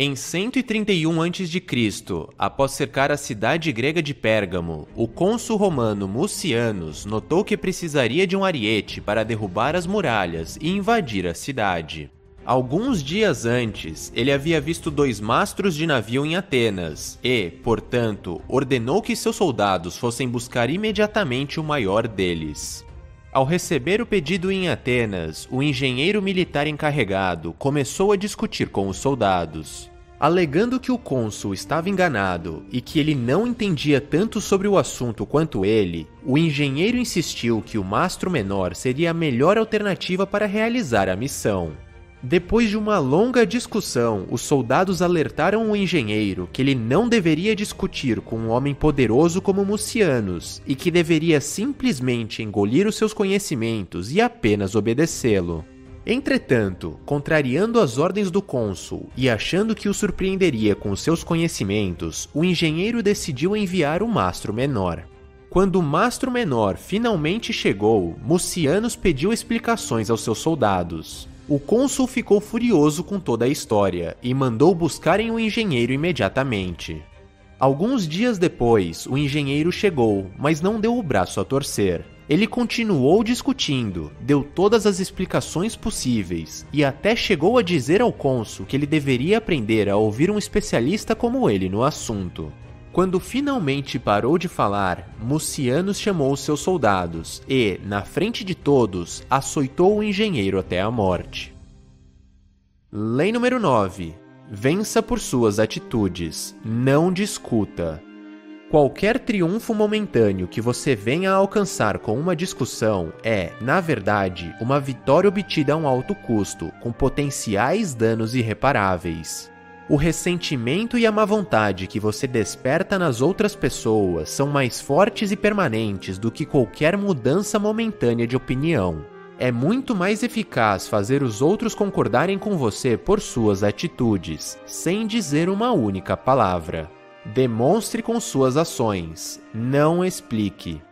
Em 131 a.C., após cercar a cidade grega de Pérgamo, o cônsul romano Mucianus notou que precisaria de um ariete para derrubar as muralhas e invadir a cidade. Alguns dias antes, ele havia visto 2 mastros de navio em Atenas e, portanto, ordenou que seus soldados fossem buscar imediatamente o maior deles. Ao receber o pedido em Atenas, o engenheiro militar encarregado começou a discutir com os soldados. Alegando que o cônsul estava enganado e que ele não entendia tanto sobre o assunto quanto ele, o engenheiro insistiu que o mastro menor seria a melhor alternativa para realizar a missão. Depois de uma longa discussão, os soldados alertaram o engenheiro que ele não deveria discutir com um homem poderoso como Mucianus e que deveria simplesmente engolir os seus conhecimentos e apenas obedecê-lo. Entretanto, contrariando as ordens do cônsul e achando que o surpreenderia com os seus conhecimentos, o engenheiro decidiu enviar o mastro menor. Quando o mastro menor finalmente chegou, Mucianus pediu explicações aos seus soldados. O cônsul ficou furioso com toda a história e mandou buscarem o engenheiro imediatamente. Alguns dias depois, o engenheiro chegou, mas não deu o braço a torcer. Ele continuou discutindo, deu todas as explicações possíveis e até chegou a dizer ao cônsul que ele deveria aprender a ouvir um especialista como ele no assunto. Quando finalmente parou de falar, Mucianus chamou os seus soldados e, na frente de todos, açoitou o engenheiro até a morte. Lei número 9. Vença por suas atitudes, não discuta. Qualquer triunfo momentâneo que você venha a alcançar com uma discussão é, na verdade, uma vitória obtida a um alto custo, com potenciais danos irreparáveis. O ressentimento e a má vontade que você desperta nas outras pessoas são mais fortes e permanentes do que qualquer mudança momentânea de opinião. É muito mais eficaz fazer os outros concordarem com você por suas atitudes, sem dizer uma única palavra. Demonstre com suas ações, não explique.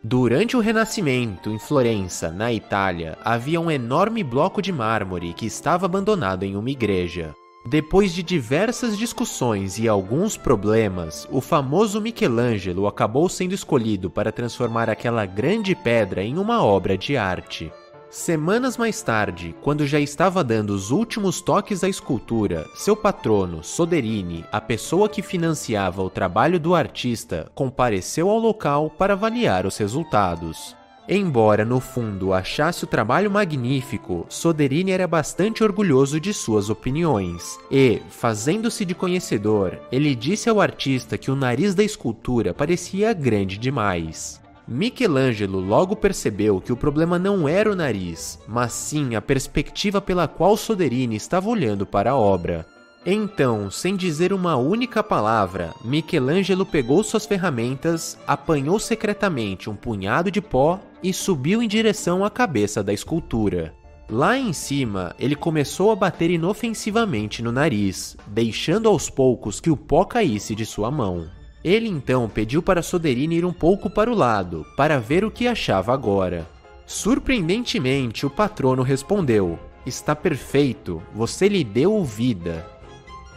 Durante o Renascimento, em Florença, na Itália, havia um enorme bloco de mármore que estava abandonado em uma igreja. Depois de diversas discussões e alguns problemas, o famoso Michelangelo acabou sendo escolhido para transformar aquela grande pedra em uma obra de arte. Semanas mais tarde, quando já estava dando os últimos toques à escultura, seu patrono, Soderini, a pessoa que financiava o trabalho do artista, compareceu ao local para avaliar os resultados. Embora no fundo achasse o trabalho magnífico, Soderini era bastante orgulhoso de suas opiniões e, fazendo-se de conhecedor, ele disse ao artista que o nariz da escultura parecia grande demais. Michelangelo logo percebeu que o problema não era o nariz, mas sim a perspectiva pela qual Soderini estava olhando para a obra. Então, sem dizer uma única palavra, Michelangelo pegou suas ferramentas, apanhou secretamente um punhado de pó e subiu em direção à cabeça da escultura. Lá em cima, ele começou a bater inofensivamente no nariz, deixando aos poucos que o pó caísse de sua mão. Ele então pediu para Soderini ir um pouco para o lado, para ver o que achava agora. Surpreendentemente, o patrono respondeu: "Está perfeito, você lhe deu vida."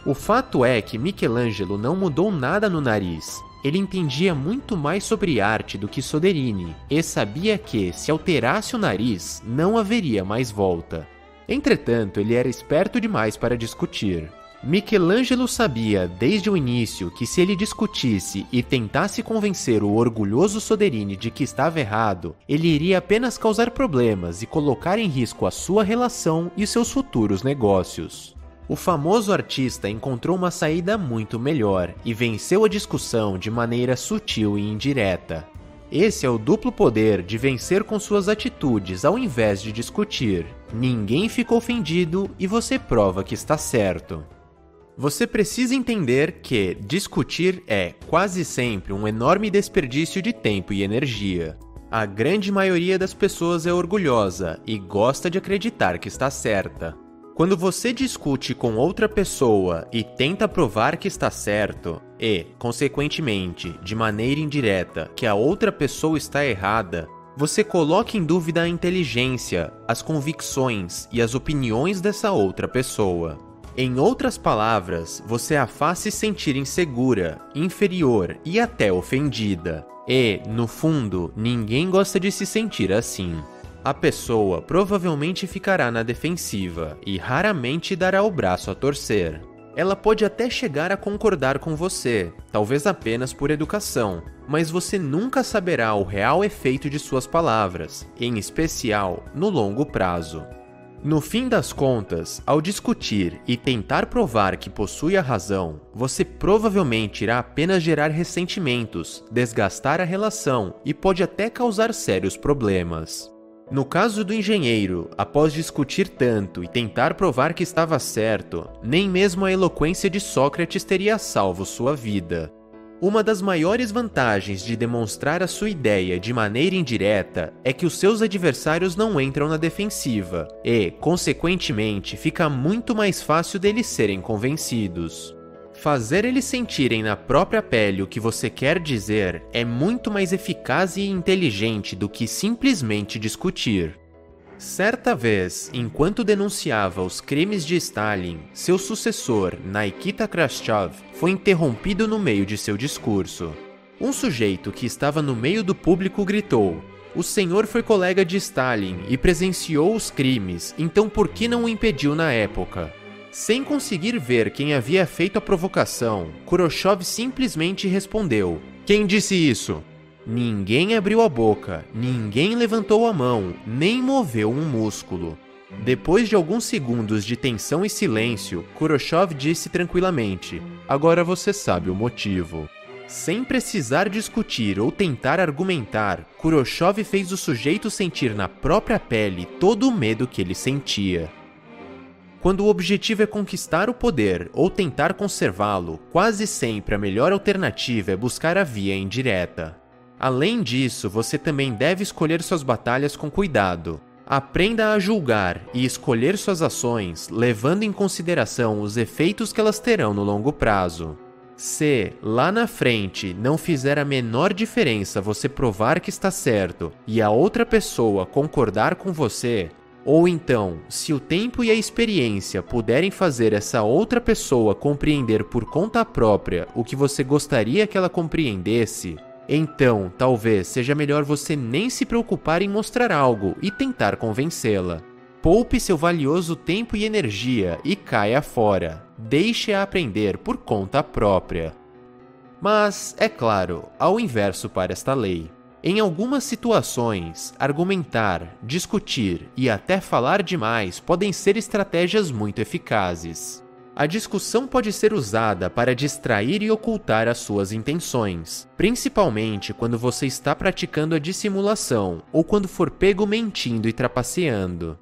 O fato é que Michelangelo não mudou nada no nariz. Ele entendia muito mais sobre arte do que Soderini, e sabia que, se alterasse o nariz, não haveria mais volta. Entretanto, ele era esperto demais para discutir. Michelangelo sabia, desde o início, que se ele discutisse e tentasse convencer o orgulhoso Soderini de que estava errado, ele iria apenas causar problemas e colocar em risco a sua relação e seus futuros negócios. O famoso artista encontrou uma saída muito melhor e venceu a discussão de maneira sutil e indireta. Esse é o duplo poder de vencer com suas atitudes ao invés de discutir. Ninguém fica ofendido e você prova que está certo. Você precisa entender que discutir é, quase sempre, um enorme desperdício de tempo e energia. A grande maioria das pessoas é orgulhosa e gosta de acreditar que está certa. Quando você discute com outra pessoa e tenta provar que está certo e, consequentemente, de maneira indireta, que a outra pessoa está errada, você coloca em dúvida a inteligência, as convicções e as opiniões dessa outra pessoa. Em outras palavras, você a faz se sentir insegura, inferior e até ofendida. E, no fundo, ninguém gosta de se sentir assim. A pessoa provavelmente ficará na defensiva e raramente dará o braço a torcer. Ela pode até chegar a concordar com você, talvez apenas por educação, mas você nunca saberá o real efeito de suas palavras, em especial no longo prazo. No fim das contas, ao discutir e tentar provar que possui a razão, você provavelmente irá apenas gerar ressentimentos, desgastar a relação e pode até causar sérios problemas. No caso do engenheiro, após discutir tanto e tentar provar que estava certo, nem mesmo a eloquência de Sócrates teria salvo sua vida. Uma das maiores vantagens de demonstrar a sua ideia de maneira indireta é que os seus adversários não entram na defensiva e, consequentemente, fica muito mais fácil deles serem convencidos. Fazer eles sentirem na própria pele o que você quer dizer é muito mais eficaz e inteligente do que simplesmente discutir. Certa vez, enquanto denunciava os crimes de Stalin, seu sucessor, Nikita Khrushchev, foi interrompido no meio de seu discurso. Um sujeito que estava no meio do público gritou: "O senhor foi colega de Stalin e presenciou os crimes, então por que não o impediu na época?" Sem conseguir ver quem havia feito a provocação, Khrushchev simplesmente respondeu: "Quem disse isso?" Ninguém abriu a boca, ninguém levantou a mão, nem moveu um músculo. Depois de alguns segundos de tensão e silêncio, Khrushchev disse tranquilamente: "Agora você sabe o motivo." Sem precisar discutir ou tentar argumentar, Khrushchev fez o sujeito sentir na própria pele todo o medo que ele sentia. Quando o objetivo é conquistar o poder ou tentar conservá-lo, quase sempre a melhor alternativa é buscar a via indireta. Além disso, você também deve escolher suas batalhas com cuidado. Aprenda a julgar e escolher suas ações, levando em consideração os efeitos que elas terão no longo prazo. Se, lá na frente, não fizer a menor diferença você provar que está certo e a outra pessoa concordar com você, ou então, se o tempo e a experiência puderem fazer essa outra pessoa compreender por conta própria o que você gostaria que ela compreendesse, então talvez seja melhor você nem se preocupar em mostrar algo e tentar convencê-la. Poupe seu valioso tempo e energia e caia fora. Deixe-a aprender por conta própria. Mas, é claro, há o inverso para esta lei. Em algumas situações, argumentar, discutir e até falar demais podem ser estratégias muito eficazes. A discussão pode ser usada para distrair e ocultar as suas intenções, principalmente quando você está praticando a dissimulação ou quando for pego mentindo e trapaceando.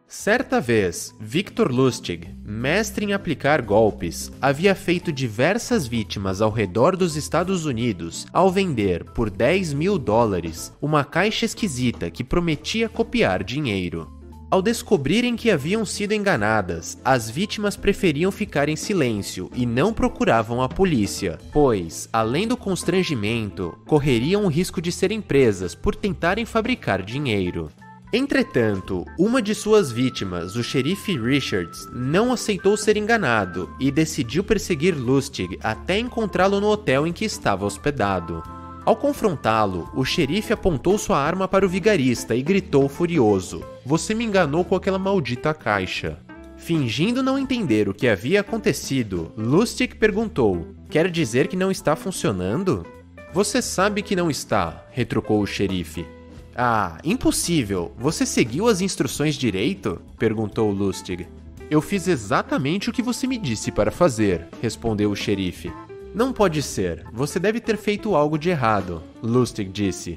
Certa vez, Victor Lustig, mestre em aplicar golpes, havia feito diversas vítimas ao redor dos Estados Unidos ao vender, por $10.000, uma caixa esquisita que prometia copiar dinheiro. Ao descobrirem que haviam sido enganadas, as vítimas preferiam ficar em silêncio e não procuravam a polícia, pois, além do constrangimento, correriam o risco de serem presas por tentarem fabricar dinheiro. Entretanto, uma de suas vítimas, o xerife Richards, não aceitou ser enganado e decidiu perseguir Lustig até encontrá-lo no hotel em que estava hospedado. Ao confrontá-lo, o xerife apontou sua arma para o vigarista e gritou furioso: "Você me enganou com aquela maldita caixa." Fingindo não entender o que havia acontecido, Lustig perguntou: "Quer dizer que não está funcionando?" "Você sabe que não está", retrucou o xerife. "Ah, impossível! Você seguiu as instruções direito?" perguntou Lustig. "Eu fiz exatamente o que você me disse para fazer", respondeu o xerife. "Não pode ser. Você deve ter feito algo de errado", Lustig disse.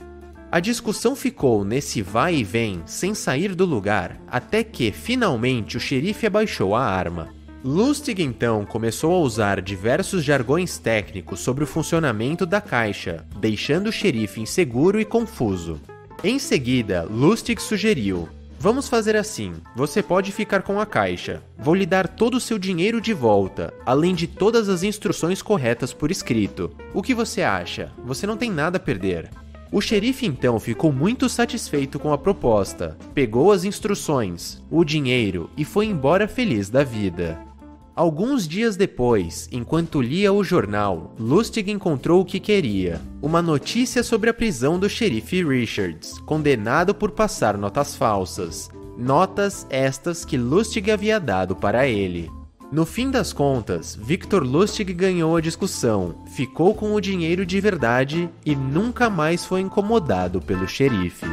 A discussão ficou nesse vai e vem, sem sair do lugar, até que, finalmente, o xerife abaixou a arma. Lustig então começou a usar diversos jargões técnicos sobre o funcionamento da caixa, deixando o xerife inseguro e confuso. Em seguida, Lustig sugeriu: "Vamos fazer assim, você pode ficar com a caixa. Vou lhe dar todo o seu dinheiro de volta, além de todas as instruções corretas por escrito. O que você acha? Você não tem nada a perder." O xerife então ficou muito satisfeito com a proposta, pegou as instruções, o dinheiro e foi embora feliz da vida. Alguns dias depois, enquanto lia o jornal, Lustig encontrou o que queria: uma notícia sobre a prisão do xerife Richards, condenado por passar notas falsas. Notas estas que Lustig havia dado para ele. No fim das contas, Victor Lustig ganhou a discussão, ficou com o dinheiro de verdade e nunca mais foi incomodado pelo xerife.